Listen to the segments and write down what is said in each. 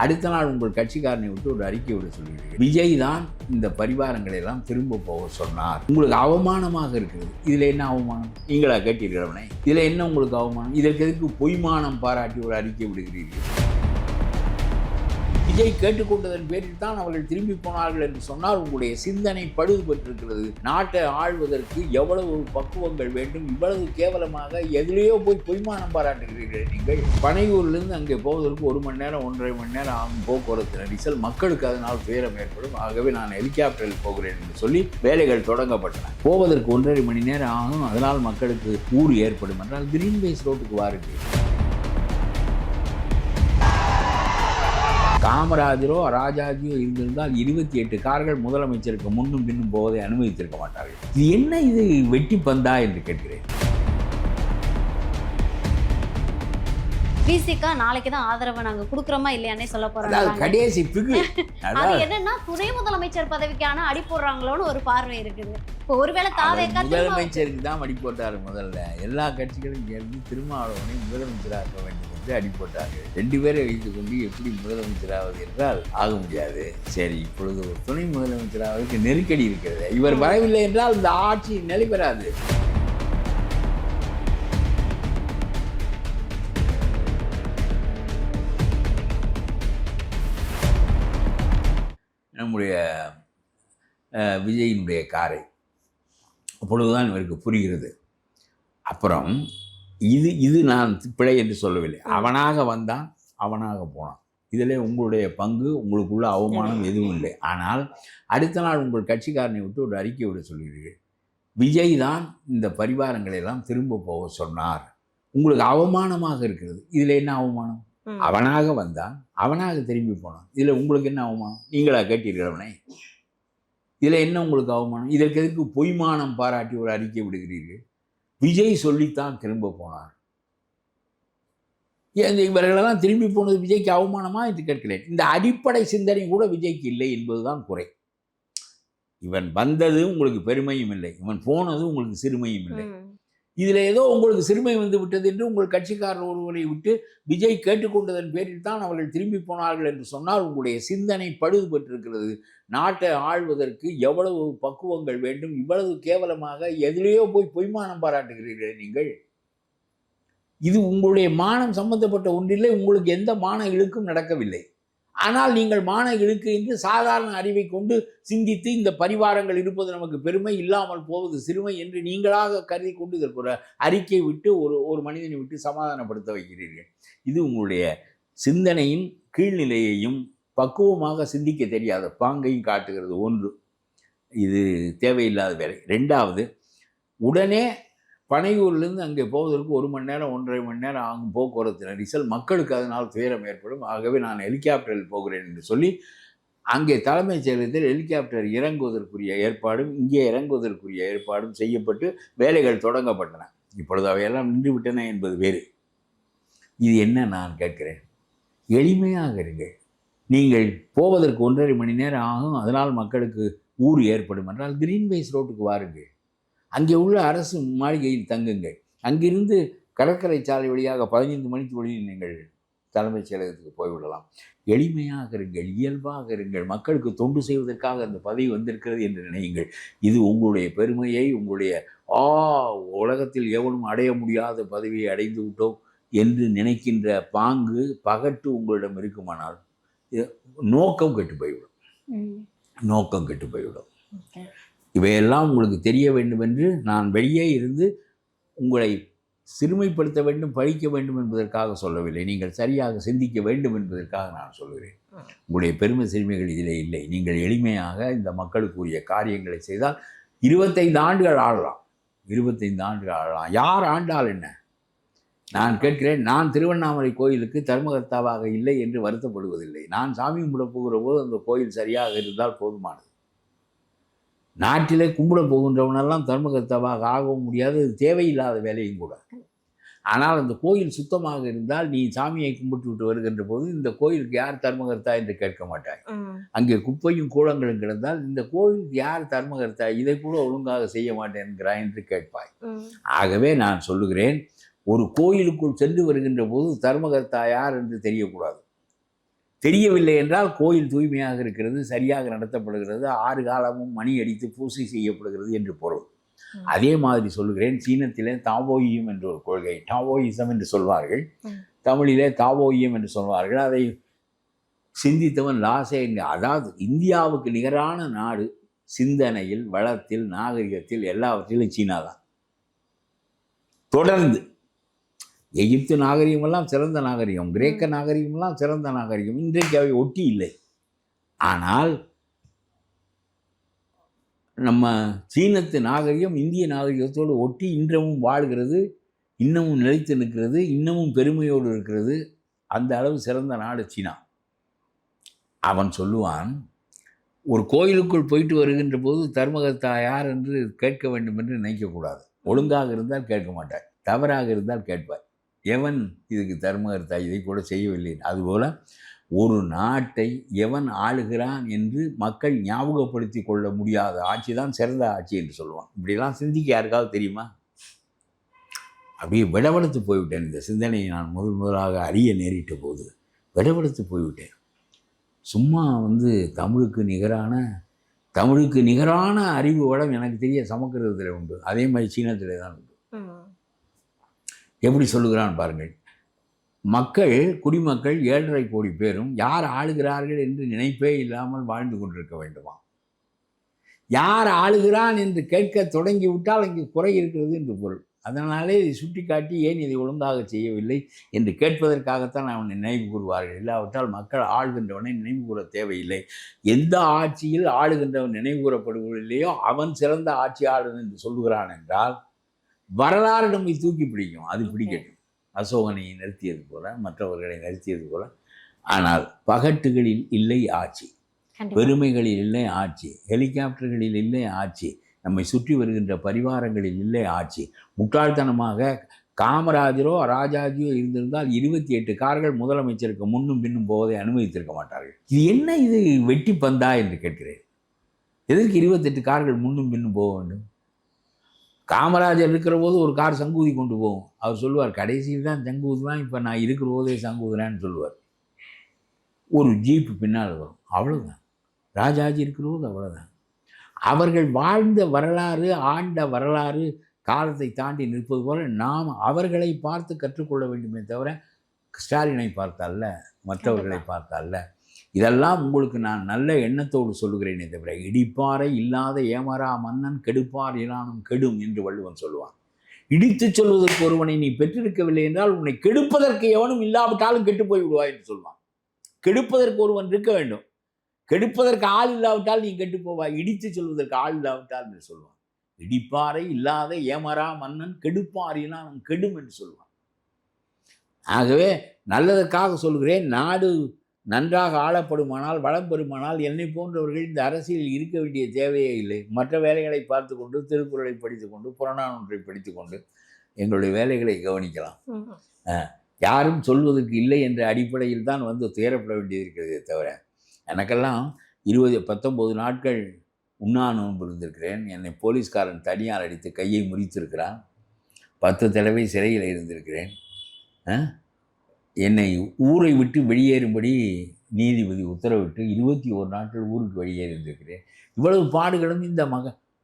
அடுத்த நாள் உங்கள் கட்சிக்காரனை விட்டு ஒரு அறிக்கை விட சொல்கிறீர்கள். விஜய் தான் இந்த பரிவாரங்களை எல்லாம் திரும்ப போக சொன்னார். உங்களுக்கு அவமானமாக இருக்கிறது. இதில் என்ன அவமானம்? நீங்களா கேட்டீர்கள் அவனை? இதில் என்ன உங்களுக்கு அவமானம்? இதற்கு எதுக்கு பொய்மானம் பாராட்டி ஒரு அறிக்கை விடுகிறீர்கள்? விஜய் கேட்டுக்கொண்டதன் பேரில் தான் அவர்கள் திரும்பி போனார்கள் என்று சொன்னால் உங்களுடைய சிந்தனை பழுதுபட்டிருக்கிறது. நாட்டை ஆள்வதற்கு எவ்வளவு பக்குவங்கள் வேண்டும்? இவ்வளவு கேவலமாக எதிலேயோ போய் பொய்மானம் பாராட்டுகிறீர்கள் நீங்கள். பனையூரிலிருந்து அங்கே போவதற்கு 1 மணி நேரம் 1.5 மணி நேரம் ஆகும் போக்குவரத்து நெரிசல். மக்களுக்கு அதனால் துயரம் ஏற்படும். ஆகவே நான் ஹெலிகாப்டரில் போகிறேன் என்று சொல்லி வேலைகள் தொடங்கப்பட்டன. போவதற்கு 1.5 மணி நேரம் ஆகும். அதனால் மக்களுக்கு ஊர் ஏற்படும் என்றால் கிரீன் பேஸ் ரோட்டுக்கு வாருங்கள். காமராஜரோ ராஜாஜியோ இருந்திருந்தால் 28 கார்கள் முதலமைச்சருக்கு முன்னும் பின்னும் போவதை அனுமதித்திருக்க மாட்டார்கள். இது என்ன, இது வெட்டி பந்தா என்று கேட்கிறேன். விசிகா நாளைக்கு தான் ஆதரவை நாங்க குடுக்குறோமா இல்லையானே சொல்ல போறாங்க. கடைசி பிகு அது என்னன்னா துணை முதலமைச்சர் பதவிக்கான அடி போடுறாங்களோன்னு ஒரு பார்வை இருக்குது. இப்போ ஒருவேளை தாவேக்கா முதலமைச்சருக்கு தான் அடி போட்டாரு. முதல்ல எல்லா கட்சிகளும் சேர்ந்து திருமாவளவனை முதலமைச்சராக்க வேண்டும் என்று அடி போட்டார்கள். 2 பேரை வைத்துக் கொண்டு எப்படி முதலமைச்சராவது என்றால் ஆக முடியாது. சரி, இப்பொழுது ஒரு துணை முதலமைச்சராவதற்கு நெருக்கடி இருக்கிறது. இவர் வரவில்லை என்றால் இந்த ஆட்சி நிலை பெறாது. நம்முடைய விஜயினுடைய காரை அப்பொழுதுதான் இவருக்கு புரிகிறது. அப்புறம் இது நான் பிழை என்று சொல்லவில்லை. அவனாக வந்தான், அவனாக போனான். இதில் உங்களுடைய பங்கு, உங்களுக்குள்ள அவமானம் எதுவும் இல்லை. ஆனால் அடுத்த நாள் உங்கள் கட்சிக்காரனை விட்டு ஒரு அறிக்கை விட சொல்கிறீர்கள். விஜய் தான் இந்த பரிவாரங்களை எல்லாம் திரும்ப போக சொன்னார். உங்களுக்கு அவமானமாக இருக்கிறது. இதில் என்ன அவமானம்? அவனாக வந்தான், அவனாக திரும்பி போனான். இதில் உங்களுக்கு என்ன அவமானம்? நீங்களா கேட்டீர்கள் அவனை? இதில் என்ன உங்களுக்கு அவமானம்? இதற்கு எதுக்கு பொய்மானம் பாராட்டி ஒரு அறிக்கை விடுகிறீர்கள்? விஜய் சொல்லித்தான் திரும்ப போனார். இவர்களெல்லாம் திரும்பி போனது விஜய்க்கு அவமானமா என்று கேட்கிறேன். இந்த அடிப்படை சிந்தனை கூட விஜய்க்கு இல்லை என்பதுதான் குறை. இவன் வந்தது உங்களுக்கு பெருமையும் இல்லை, இவன் போனது உங்களுக்கு சிறுமையும் இல்லை. இதில் ஏதோ உங்களுக்கு சிறுமை வந்து விட்டது என்று உங்கள் கட்சிக்காரர் ஒருவரை விட்டு விஜய் கேட்டுக்கொண்டதன் பேரில் தான் அவர்கள் திரும்பி போனார்கள் என்று சொன்னால் உங்களுடைய சிந்தனை பழுதுபட்டிருக்கிறது. நாட்டை ஆள்வதற்கு எவ்வளவு பக்குவங்கள் வேண்டும்? இவ்வளவு கேவலமாக எதிலேயோ போய் பொய்மானம் பாராட்டுகிறீர்கள் நீங்கள். இது உங்களுடைய மானம் சம்பந்தப்பட்ட ஒன்றில்லை. உங்களுக்கு எந்த மான இழுக்கும் நடக்கவில்லை. ஆனால் நீங்கள் மான இழுக்கு என்று சாதாரண அறிவை கொண்டு சிந்தித்து இந்த பரிவாரங்கள் இருப்பது நமக்கு பெருமை, இல்லாமல் போவது சிறுமை என்று நீங்களாக கருதி கொண்டு இதற்கு ஒரு அறிக்கை விட்டு ஒரு மனிதனை விட்டு சமாதானப்படுத்த வைக்கிறீர்கள். இது உங்களுடைய சிந்தனையின் கீழ்நிலையையும் பக்குவமாக சிந்திக்க தெரியாத பாங்கையும் காட்டுகிறது. ஒன்று, இது தேவையில்லாத வேலை. 2வது, உடனே பனையூரிலிருந்து அங்கே போவதற்கு 1 மணி நேரம் 1.5 மணி நேரம் ஆகும் போக்குவரத்து நெரிசல். மக்களுக்கு அதனால் துயரம் ஏற்படும். ஆகவே நான் ஹெலிகாப்டரில் போகிறேன் என்று சொல்லி அங்கே தலைமைச் செயலகத்தில் ஹெலிகாப்டர் இறங்குவதற்குரிய ஏற்பாடும் இங்கே இறங்குவதற்குரிய ஏற்பாடும் செய்யப்பட்டு வேலைகள் தொடங்கப்பட்டன. இப்பொழுது அவையெல்லாம் நின்றுவிட்டன என்பது வேறு. இது என்ன நான் கேட்கிறேன்? எளிமையாக இருங்கள். நீங்கள் போவதற்கு 1.5 மணி நேரம் ஆகும், அதனால் மக்களுக்கு ஊர் ஏற்படும் என்றால் கிரீன் பேஸ் ரோட்டுக்கு வாருங்கள். அங்கே உள்ள அரசு மாளிகையில் தங்குங்கள். அங்கிருந்து கடற்கரை சாலை வழியாக 15 மணிக்கு வழியில் நீங்கள் தலைமைச் செயலகத்துக்கு போய்விடலாம். எளிமையாக இருங்கள், இயல்பாக இருங்கள். மக்களுக்கு தொண்டு செய்வதற்காக அந்த பதவி வந்திருக்கிறது என்று நினையுங்கள். இது உங்களுடைய பெருமையை, உங்களுடைய உலகத்தில் எவனும் அடைய முடியாத பதவியை அடைந்து விட்டோம் என்று நினைக்கின்ற பாங்கு, பகட்டு உங்களிடம் இருக்குமானால் நோக்கம் கெட்டு போய்விடும். நோக்கம் கெட்டு போய்விடும். இவையெல்லாம் உங்களுக்கு தெரிய வேண்டும் என்று நான் வெளியே இருந்து உங்களை சிறுமைப்படுத்த வேண்டும், பழிக்க வேண்டும் என்பதற்காக சொல்லவில்லை. நீங்கள் சரியாக சிந்திக்க வேண்டும் என்பதற்காக நான் சொல்கிறேன். உங்களுடைய பெருமை சிறுமைகள் இதிலே இல்லை. நீங்கள் எளிமையாக இந்த மக்களுக்குரிய காரியங்களை செய்தால் 25 ஆண்டுகள் ஆளலாம். 25 ஆண்டுகள் ஆளலாம். யார் ஆண்டால் என்ன? நான் கேட்கிறேன். நான் திருவண்ணாமலை கோயிலுக்கு தர்மகர்த்தாவாக இல்லை என்று வருத்தப்படுவதில்லை. நான் சாமி கும்பிட போகிற போது அந்த கோயில் சரியாக இருந்தால் போதுமானது. நாட்டிலே கும்பிட போகின்றவனெல்லாம் தர்மகர்த்தாவாக ஆகவும் முடியாது. அது தேவையில்லாத வேலையும் கூட. ஆனால் அந்த கோயில் சுத்தமாக இருந்தால் நீ சாமியை கும்பிட்டு விட்டு வருகின்ற போது இந்த கோயிலுக்கு யார் தர்மகர்த்தா என்று கேட்க மாட்டாய். அங்கே குப்பையும் கூலங்களும் கிடந்தால் இந்த கோயிலுக்கு யார் தர்மகர்த்தா, இதை கூட ஒழுங்காக செய்ய மாட்டேன் என்கிறாய் என்று கேட்பாய். ஆகவே நான் சொல்லுகிறேன், ஒரு கோயிலுக்குள் சென்று வருகின்ற போது தர்மகர்த்தா யார் என்று தெரியக்கூடாது. தெரியவில்லை என்றால் கோயில் தூய்மையாக இருக்கிறது, சரியாக நடத்தப்படுகிறது, 6 காலமும் மணி அடித்து பூசை செய்யப்படுகிறது என்று பொருள். அதே மாதிரி சொல்லுகிறேன், சீனத்திலே தாவோயியம் என்ற ஒரு கொள்கை, டாவோயிசம் என்று சொல்வார்கள், தமிழிலே தாவோயியம் என்று சொல்வார்கள். அதை சிந்தித்தவன் லாசே. அதாவது இந்தியாவுக்கு நிகரான நாடு சிந்தனையில், வளத்தில், நாகரிகத்தில் எல்லாவற்றிலும் சீனா தான். தொடர்ந்து எகிப்து நாகரிகமெல்லாம் சிறந்த நாகரிகம், கிரேக்க நாகரிகமெல்லாம் சிறந்த நாகரிகம், இன்றைக்கு அவை ஒட்டி இல்லை. ஆனால் நம்ம சீனத்து நாகரிகம் இந்திய நாகரிகத்தோடு ஒட்டி இன்றமும் வாழ்கிறது, இன்னமும் நிலைத்து நிற்கிறது, இன்னமும் பெருமையோடு இருக்கிறது. அந்த அளவு சிறந்த நாடு சீனா. அவன் சொல்லுவான், ஒரு கோயிலுக்குள் போயிட்டு வருகின்ற போது தர்மகர்த்தா யார் என்று கேட்க வேண்டும் என்று நினைக்கக்கூடாது. ஒழுங்காக இருந்தால் கேட்க மாட்டார், தவறாக இருந்தால் கேட்பார். எவன் இதுக்கு தர்மகர்த்தா, இதை கூட செய்யவில்லை. அதுபோல் ஒரு நாட்டை எவன் ஆளுகிறான் என்று மக்கள் ஞாபகப்படுத்தி கொள்ள முடியாத ஆட்சி தான் சிறந்த ஆட்சி என்று சொல்லுவான். இப்படிலாம் சிந்திக்க யாருக்காவது தெரியுமா? அப்படியே விடவெடுத்து போய்விட்டேன். இந்த சிந்தனையை நான் முதலாக அறிய நேரிட்ட போது விடவெடுத்து போய்விட்டேன். சும்மா தமிழுக்கு நிகரான அறிவு வளம் எனக்கு தெரிய சமஸ்கிருதத்தில் உண்டு, அதே மாதிரி சீனத்தில் தான் உண்டு. எப்படி சொல்லுகிறான் பாருங்கள். மக்கள், குடிமக்கள் 7.5 கோடி பேரும் யார் ஆளுகிறார்கள் என்று நினைப்பே இல்லாமல் வாழ்ந்து கொண்டிருக்க வேண்டுமா? யார் ஆளுகிறான் என்று கேட்க தொடங்கிவிட்டால் அங்கே குறை இருக்கிறது என்று பொருள். அதனாலே இதை சுட்டி காட்டி ஏன் இதை ஒழுங்காக செய்யவில்லை என்று கேட்பதற்காகத்தான் அவனை நினைவு கூறுவார்கள். இல்லாவிட்டால் மக்கள் ஆளுகின்றவனை நினைவு கூற தேவையில்லை. எந்த ஆட்சியில் ஆளுகின்றவன் நினைவு கூறப்படுவதில்லையோ அவன் சிறந்த ஆட்சியாளன் என்று சொல்லுகிறான் என்றால் வரலாறு நம்மை தூக்கி பிடிக்கும். அது பிடிக்கட்டும். அசோகனை நிறுத்தியது போல, மற்றவர்களை நிறுத்தியது போல. ஆனால் பகட்டுகளில் இல்லை ஆட்சி, பெருமைகளில் இல்லை ஆட்சி, ஹெலிகாப்டர்களில் இல்லை ஆட்சி, நம்மை சுற்றி வருகின்ற பரிவாரங்களில் இல்லை ஆட்சி. முட்டாள்தனமாக காமராஜரோ ராஜாஜியோ இருந்திருந்தால் 28 கார்கள் முதலமைச்சருக்கு முன்னும் பின்னும் போவதை அனுமதித்திருக்க மாட்டார்கள். இது என்ன, இது வெட்டி பந்தா என்று கேட்கிறேன். எதற்கு 28 கார்கள் முன்னும் பின்னும் போக வேண்டும்? காமராஜர் இருக்கிற போது ஒரு கார் சங்கூதி கொண்டு போகும். அவர் சொல்லுவார், கடைசியில் தான் சங்கூதுலாம், இப்போ நான் இருக்கிற போதே சங்கூதுலான்னு சொல்லுவார். ஒரு ஜீப்பு பின்னால் வரும், அவ்வளோதான். ராஜாஜி இருக்கிற போது அவ்வளோதான். அவர்கள் வாழ்ந்த வரலாறு, ஆண்ட வரலாறு காலத்தை தாண்டி நிற்பது போல நாம் அவர்களை பார்த்து கற்றுக்கொள்ள வேண்டுமே தவிர ஸ்டாலினை பார்த்தல்ல, மற்றவர்களை பார்த்தல்ல. இதெல்லாம் உங்களுக்கு நான் நல்ல எண்ணத்தோடு சொல்லுகிறேனே தவிர, இடிப்பாறை இல்லாத ஏமாறா மன்னன் கெடுப்பார் இரானும் கெடும் என்று வள்ளுவன் சொல்லுவான். இடித்து சொல்வதற்கு ஒருவனை நீ பெற்றிருக்கவில்லை என்றால் உன்னை கெடுப்பதற்கு எவனும் இல்லாவிட்டாலும் கெட்டு போய் விடுவாய் என்று சொல்வான். கெடுப்பதற்கு ஒருவன் இருக்க வேண்டும், கெடுப்பதற்கு ஆள் இல்லாவிட்டால் நீ கெட்டு போவாய், இடித்து சொல்வதற்கு ஆள் இல்லாவிட்டால் என்று சொல்வான். இடிப்பாறை இல்லாத ஏமாறா மன்னன் கெடுப்பார் இரானும் கெடும் என்று சொல்வான். ஆகவே நல்லதற்காக சொல்கிறேன். நாடு நன்றாக ஆளப்படுமானால், வளம் பெறுமானால் என்னை போன்றவர்கள் இந்த அரசியலில் இருக்க வேண்டிய தேவையே இல்லை. மற்ற வேலைகளை பார்த்து கொண்டு, திருக்குறளை படித்து கொண்டு, புறநானூற்றை படித்து கொண்டு எங்களுடைய வேலைகளை கவனிக்கலாம். யாரும் சொல்வதற்கு இல்லை என்ற அடிப்படையில் தான் துயரப்பட வேண்டியிருக்கிறதே தவிர, எனக்கெல்லாம் 19 நாட்கள் உண்ணா நோன்பு இருந்திருக்கிறேன். என்னை போலீஸ்காரன் தனியார் அடித்து கையை முறித்திருக்கிறான். 10 தடவை சிறையில் இருந்திருக்கிறேன். என்னை ஊரை விட்டு வெளியேறும்படி நீதிபதி உத்தரவிட்டு 21 நாட்கள் ஊருக்கு வெளியேறி இருந்திருக்கிறேன். இவ்வளவு பாடுகளும் இந்த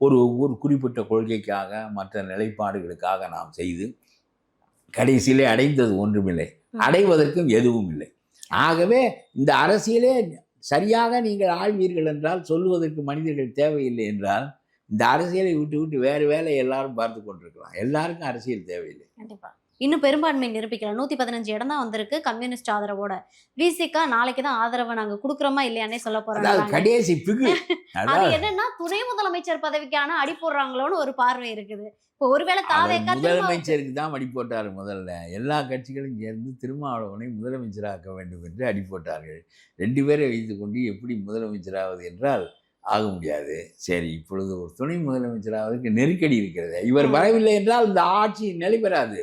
ஒரு குறிப்பிட்ட கொள்கைக்காக, மற்ற நிலைப்பாடுகளுக்காக நாம் செய்து கடைசியிலே அடைந்தது ஒன்றுமில்லை, அடைவதற்கும் எதுவும் இல்லை. ஆகவே இந்த அரசியலே சரியாக நீங்கள் ஆழ்வீர்கள் என்றால், சொல்லுவதற்கு மனிதர்கள் தேவையில்லை என்றால், இந்த அரசியலை விட்டு வேறு வேலை எல்லாரும் பார்த்து கொண்டிருக்கலாம். எல்லாருக்கும் அரசியல் தேவையில்லை. கண்டிப்பா. இன்னும் பெரும்பான்மை நிரூபிக்கலாம். 115 இடம் தான் வந்திருக்கு கம்யூனிஸ்ட் ஆதரவோட. விசிகா நாளைக்கு தான் ஆதரவை நாங்க கொடுக்குறோமா இல்லையானே சொல்ல போறாங்க. கடைசி அது என்னன்னா, துணை முதலமைச்சர் பதவிக்கான அடி போடுறாங்களோன்னு ஒரு பார்வை இருக்குது. இப்போ ஒருவேளை முதலமைச்சருக்கு தான் அடி போட்டார். முதல்ல எல்லா கட்சிகளும் சேர்ந்து திருமாவளவனை முதலமைச்சராக்க வேண்டும் என்று அடி போட்டார்கள். 2 பேரை வைத்து கொண்டு எப்படி முதலமைச்சராவது என்றால் ஆக முடியாது. சரி, இப்பொழுது ஒரு துணை முதலமைச்சராவதற்கு நெருக்கடி இருக்கிறது. இவர் வரவில்லை என்றால் இந்த ஆட்சி நிலை பெறாது.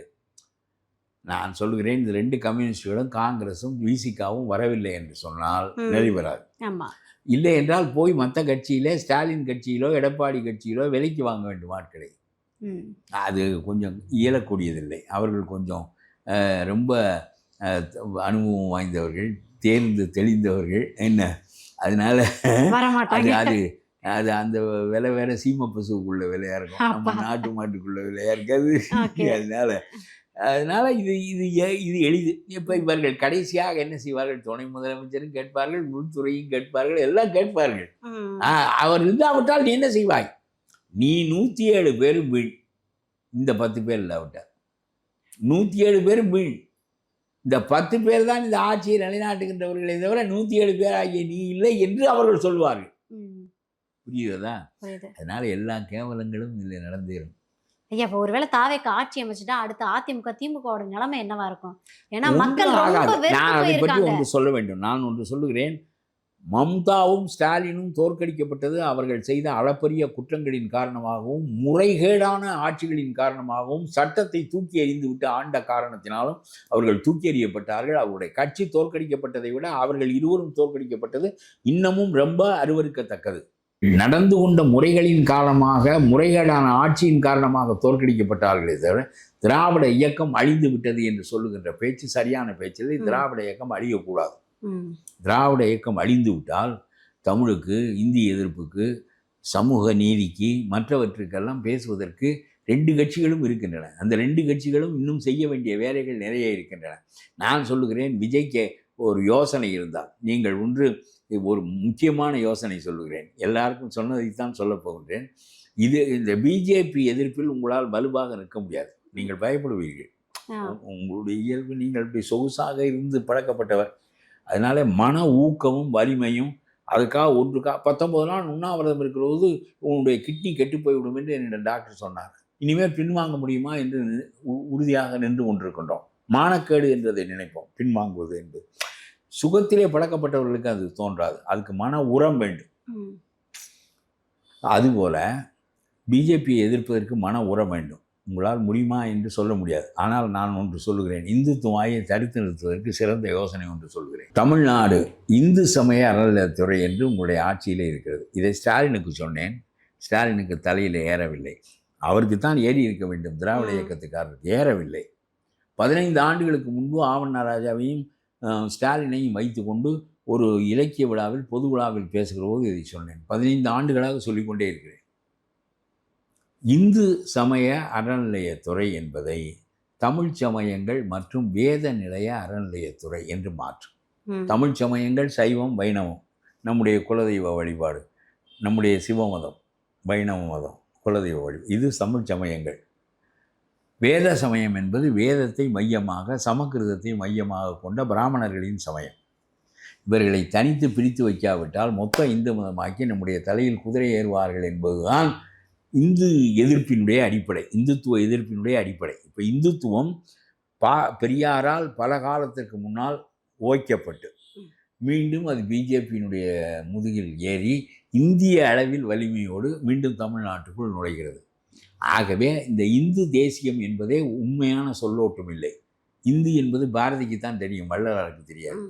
நான் சொல்லுகிறேன், இந்த 2 கம்யூனிஸ்டுகளும் காங்கிரஸும் விசிகாவும் வரவில்லை என்று சொன்னால் நிறைவேறாது. இல்லை என்றால் போய் மற்ற கட்சியிலே, ஸ்டாலின் கட்சியிலோ எடப்பாடி கட்சியிலோ விலைக்கு வாங்க வேண்டும் ஆட்களை. அது கொஞ்சம் இயலக்கூடியதில்லை. அவர்கள் கொஞ்சம் ரொம்ப அனுபவம் வாய்ந்தவர்கள், தேர்ந்து தெளிந்தவர்கள் என்ன. அதனால அது அது அது அந்த விலை வேற சீம பசுவுக்குள்ள விலையா இருக்கும், நம்ம நாட்டு மாட்டுக்குள்ள விலையா இருக்காது. அதனால இது இது இது எளிது. இப்போ இவர்கள் கடைசியாக என்ன செய்வார்கள்? துணை முதலமைச்சரும் கேட்பார்கள், உள்துறையும் கேட்பார்கள், எல்லாம் கேட்பார்கள். அவர் இல்லாவிட்டால் நீ என்ன செய்வாய்? நீ 107 பேரும் வீண், இந்த 10 பேர் இல்லாவிட்டார் 107 பேரும் வீண். இந்த 10 பேர் தான் இந்த ஆட்சியை நிலைநாட்டுகின்றவர்களை தவிர 107 பேர் ஆகிய நீ இல்லை என்று அவர்கள் சொல்வார்கள். புரியுதா? அதனால எல்லா கேவலங்களும் இதில் நடந்தேறும். ஐயா, இப்போ ஒருவேளை தாவேக்கு ஆட்சி அமைச்சுட்டா அடுத்த அதிமுக திமுகவோட நிலைமை என்னவா இருக்கும்? ஏன்னா மக்கள் ரொம்ப நான் அதை பற்றி ஒன்று சொல்ல வேண்டும். நான் ஒன்று சொல்லுகிறேன். மம்தாவும் ஸ்டாலினும் தோற்கடிக்கப்பட்டது அவர்கள் செய்த அளப்பரிய குற்றங்களின் காரணமாகவும், முறைகேடான ஆட்சிகளின் காரணமாகவும், சட்டத்தை தூக்கி எறிந்துவிட்டு ஆண்ட காரணத்தினாலும் அவர்கள் தூக்கி எறியப்பட்டார்கள். அவருடைய கட்சி தோற்கடிக்கப்பட்டதை விட அவர்கள் இருவரும் தோற்கடிக்கப்பட்டது இன்னமும் ரொம்ப அருவருக்கத்தக்கது. நடந்து கொண்ட முறைகளின் காரணமாக, முறைகேடான ஆட்சியின் காரணமாக தோற்கடிக்கப்பட்டார்களே தவிர திராவிட இயக்கம் அழிந்து விட்டது என்று சொல்லுகின்ற பேச்சு சரியான பேச்சில்லை. திராவிட இயக்கம் அழியக்கூடாது. திராவிட இயக்கம் அழிந்து விட்டால் தமிழுக்கு, இந்திய எதிர்ப்புக்கு, சமூக நீதிக்கு, மற்றவற்றுக்கெல்லாம் பேசுவதற்கு 2 கட்சிகளும் இருக்கின்றன. அந்த 2 கட்சிகளும் இன்னும் செய்ய வேண்டிய வேலைகள் நிறைய இருக்கின்றன. நான் சொல்லுகிறேன், விஜய்க்கு ஒரு யோசனை இருந்தால், நீங்கள் ஒரு முக்கியமான யோசனை சொல்லுகிறேன், எல்லாருக்கும் சொன்னதைத்தான் சொல்லப் போகின்றேன். இந்த பிஜேபி எதிர்ப்பில் உங்களால் வலுவாக நிற்க முடியாது. நீங்கள் பயப்படுவீர்கள். உங்களுடைய இயல்பு, நீங்கள் இப்படி சொகுசாக இருந்து பழக்கப்பட்டவர். அதனால மன ஊக்கமும் வலிமையும், அதுக்காக 19 நாள் உண்ணாவிரதம் இருக்கிறபோது உங்களுடைய கிட்னி கெட்டு போய்விடும் என்று என்னிடம் டாக்டர் சொன்னார். இனிமேல் பின்வாங்க முடியுமா என்று உறுதியாக நின்று கொண்டிருக்கின்றோம். மானக்கேடு என்றதை நினைப்போம், பின்வாங்குவது என்று. சுகத்திலே பழக்கப்பட்டவர்களுக்கு அது தோன்றாது. அதுக்கு மன உரம் வேண்டும். அதுபோல பிஜேபியை எதிர்ப்பதற்கு மன உரம் வேண்டும். உங்களால் முடியுமா என்று சொல்ல முடியாது. ஆனால் நான் ஒன்று சொல்லுகிறேன், இந்துத்துவாயை தடுத்து நிறுத்துவதற்கு சிறந்த யோசனை ஒன்று சொல்கிறேன். தமிழ்நாடு இந்து சமய அறநிலையத்துறை என்று உங்களுடைய ஆட்சியிலே இருக்கிறது. இதை ஸ்டாலினுக்கு சொன்னேன். ஸ்டாலினுக்கு தலையில் ஏறவில்லை. அவருக்கு தான் ஏறி இருக்க வேண்டும், திராவிட இயக்கத்துக்காரருக்கு ஏறவில்லை. 15 ஆண்டுகளுக்கு முன்பு ஆவண்ணா ராஜாவையும் ஸ்டாலினையும் வைத்து கொண்டு ஒரு இலக்கிய விழாவில், பொது விழாவில் பேசுகிற போது இதை சொன்னேன். 15 ஆண்டுகளாக சொல்லிக்கொண்டே இருக்கிறேன். இந்து சமய அறநிலையத்துறை என்பதை தமிழ் சமயங்கள் மற்றும் வேத நிலைய அறநிலையத்துறை என்று மாற்றும். தமிழ் சமயங்கள் சைவம், வைணவம், நம்முடைய குலதெய்வ வழிபாடு, நம்முடைய சிவமதம், வைணவ மதம், குலதெய்வ வழிபாடு, இது தமிழ் சமயங்கள். வேத சமயம் என்பது வேதத்தை மையமாக, சமஸ்கிருதத்தை மையமாக கொண்ட பிராமணர்களின் சமயம். இவர்களை தனித்து பிரித்து வைக்காவிட்டால் மொத்த இந்து மதமாக்கி நம்முடைய தலையில் குதிரை ஏறுவார்கள் என்பதுதான் இந்து எதிர்ப்பினுடைய அடிப்படை, இந்துத்துவ எதிர்ப்பினுடைய அடிப்படை. இப்போ இந்துத்துவம் பெரியாரால் பல காலத்திற்கு முன்னால் ஓய்க்கப்பட்டு மீண்டும் அது பிஜேபியினுடைய முதுகில் ஏறி இந்திய அளவில் வலிமையோடு மீண்டும் தமிழ்நாட்டுக்குள் நுழைகிறது. ஆகவே இந்த இந்து தேசியம் என்பதே உண்மையான சொல்லோட்டம் இல்லை. இந்து என்பது பாரதிக்கு தான் தெரியும், வள்ளலாருக்கு தெரியாது.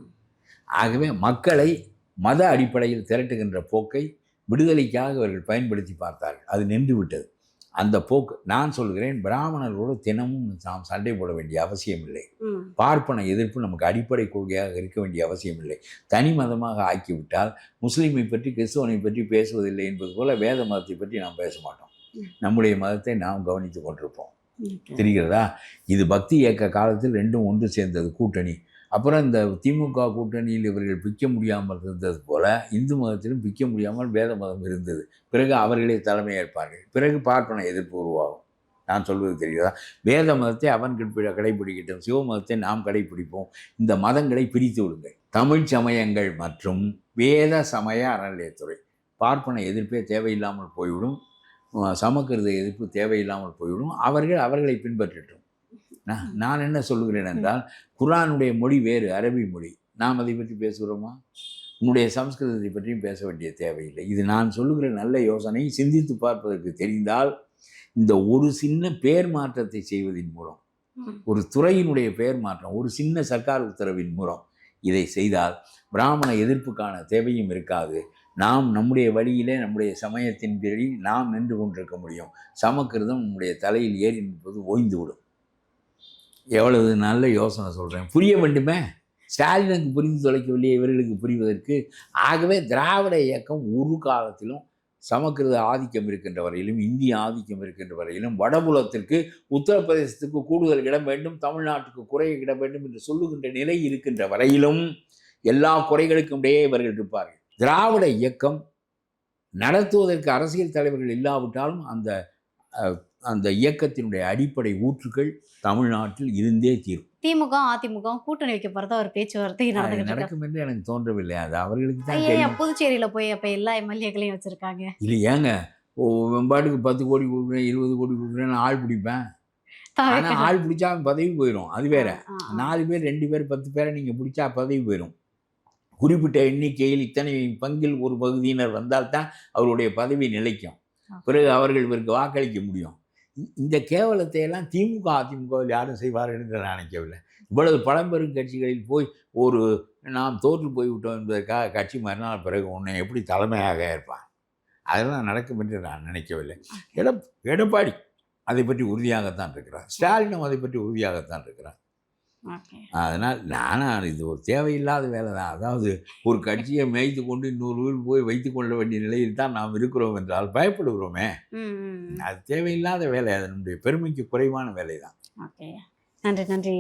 ஆகவே மக்களை மத அடிப்படையில் திரட்டுகின்ற போக்கை விடுதலைக்காக அவர்கள் பயன்படுத்தி பார்த்தார்கள். அது நின்று விட்டது அந்த போக்கு. நான் சொல்கிறேன், பிராமணர்களோடு தினமும் நாம் சண்டை போட வேண்டிய அவசியம் இல்லை. பார்ப்பன எதிர்ப்பு நமக்கு அடிப்படை கொள்கையாக இருக்க வேண்டிய அவசியம் இல்லை. தனி மதமாக ஆக்கிவிட்டால் முஸ்லீமை பற்றி, கிறிஸ்துவனை பற்றி பேசுவதில்லை என்பது போல வேத மதத்தை பற்றி நாம் பேச மாட்டோம். நம்முடைய மதத்தை நாம் கவனித்து கொண்டிருப்போம். தெரிகிறதா? இது பக்தி இயக்க காலத்தில் ரெண்டும் ஒன்று சேர்ந்தது, கூட்டணி. அப்புறம் இந்த திமுக கூட்டணியில் இவர்கள் பிக்க முடியாமல் இருந்தது போல இந்து மதத்திலும் பிக்க முடியாமல் வேத மதம் இருந்தது. பிறகு அவர்களே தலைமை ஏற்பார்கள். பிறகு பார்ப்பன எதிர்ப்பு உருவாகும். நான் சொல்வது தெரிகிறதா? வேத மதத்தை அவன் கடைபிடிக்கட்டும், சிவ மதத்தை நாம் கடைபிடிப்போம். இந்த மதங்களை பிரித்து விடுங்கள். தமிழ் சமயங்கள் மற்றும் வேத சமய அறநிலையத்துறை, பார்ப்பன எதிர்ப்பே தேவையில்லாமல் போய்விடும், சமஸ்கிருத எதிர்ப்பு தேவையில்லாமல் போய்விடும். அவர்களை பின்பற்றட்டும். நான் என்ன சொல்லுகிறேன் என்றால், குர்ஆனுடைய மொழி வேறு, அரபி மொழி. நாம் அதை பற்றி பேசுகிறோமா? உன்னுடைய சமஸ்கிருதத்தை பற்றியும் பேச வேண்டிய தேவையில்லை. இது நான் சொல்லுகிற நல்ல யோசனை. சிந்தித்து பார்ப்பதற்கு தெரிந்தால் இந்த ஒரு சின்ன பெயர் மாற்றத்தை செய்வதன் மூலம், ஒரு துறையினுடைய பெயர் மாற்றம், ஒரு சின்ன சர்க்கார் உத்தரவின் மூலம் இதை செய்தால் பிராமண எதிர்ப்புக்கான தேவையும் இருக்காது. நாம் நம்முடைய வழியிலே, நம்முடைய சமயத்தின் பேரில் நாம் நின்று கொண்டிருக்க முடியும். சமஸ்கிருதம் நம்முடைய தலையில் ஏறி நிற்பது ஓய்ந்துவிடும். எவ்வளவு நல்ல யோசனை சொல்கிறேன், புரிய வேண்டுமே. ஸ்டாலினுக்கு புரிந்து தொலைக்கவில்லை, இவர்களுக்கு புரிவதற்கு. ஆகவே திராவிட இயக்கம் ஒரு காலத்திலும் சமக்கிருத ஆதிக்கம் இருக்கின்ற வரையிலும், இந்திய ஆதிக்கம் இருக்கின்ற வரையிலும், வடபுலத்திற்கு உத்தரப்பிரதேசத்துக்கு கூடுதல் இடம் வேண்டும், தமிழ்நாட்டுக்கு குறைய இடம் வேண்டும் என்று சொல்லுகின்ற நிலை இருக்கின்ற வரையிலும் எல்லா குறைகளுக்கும் இடையே இவர்கள் இருப்பார்கள். திராவிட இயக்கம் நடத்துவதற்கு அரசியல் தலைவர்கள் இல்லாவிட்டாலும் அந்த இயக்கத்தினுடைய அடிப்படை ஊற்றுக்கள் தமிழ்நாட்டில் இருந்தே தீரும். திமுக அதிமுக கூட்டணி வைக்க போறதா ஒரு பேச்சுவார்த்தை நடக்கும் என்று எனக்கு தோன்றவில்லை. அது அவர்களுக்கு தான் தெரியும். புதுச்சேரியில போய் அப்ப எல்லா எம்எல்ஏக்களையும் வச்சிருக்காங்க. இல்லை ஏங்க, வெம்பாட்டுக்கு 10 கோடி கொடுக்குறேன், 20 கோடி கொடுக்குறேன்னு ஆள் பிடிப்பேன். ஆனால் ஆள் பிடிச்சா பதவி போயிடும். அது வேற. 4 பேர் 2 பேர் 10 பேரை நீங்கள் பிடிச்சா பதவி போயிடும். குறிப்பிட்ட எண்ணிக்கையில் இத்தனை பங்கில் ஒரு பகுதியினர் வந்தால்தான் அவருடைய பதவி நிலைக்கும். பிறகு அவர்கள் இவருக்கு வாக்களிக்க முடியும். இந்த கேவலத்தை எல்லாம் திமுக அதிமுகவில் யாரும் செய்வார்கள் என்று நான் நினைக்கவில்லை. இவ்வளவு பழம்பெரும் கட்சிகளில் போய் நாம் தோற்று போய்விட்டோம் என்பதற்காக கட்சி மறுநாள் பிறகு உன்னை எப்படி தலைமையாக இருப்பான்? அதெல்லாம் நடக்கும் என்று நான் நினைக்கவில்லை. எடப்பாடி அதை பற்றி உறுதியாகத்தான் இருக்கிறார். ஸ்டாலினும் அதை பற்றி உறுதியாகத்தான் இருக்கிறார். அதனால் இது ஒரு தேவையில்லாத வேலை தான். அதாவது ஒரு கட்சியை மேய்த்து கொண்டு இன்னொரு ஊர் போய் வைத்து கொள்ள வேண்டிய நிலையில் தான் நாம் இருக்கிறோம் என்றால் பயப்படுகிறோமே. அது தேவையில்லாத வேலை. அது நம்முடைய பெருமைக்கு குறைவான வேலை தான். நன்றி.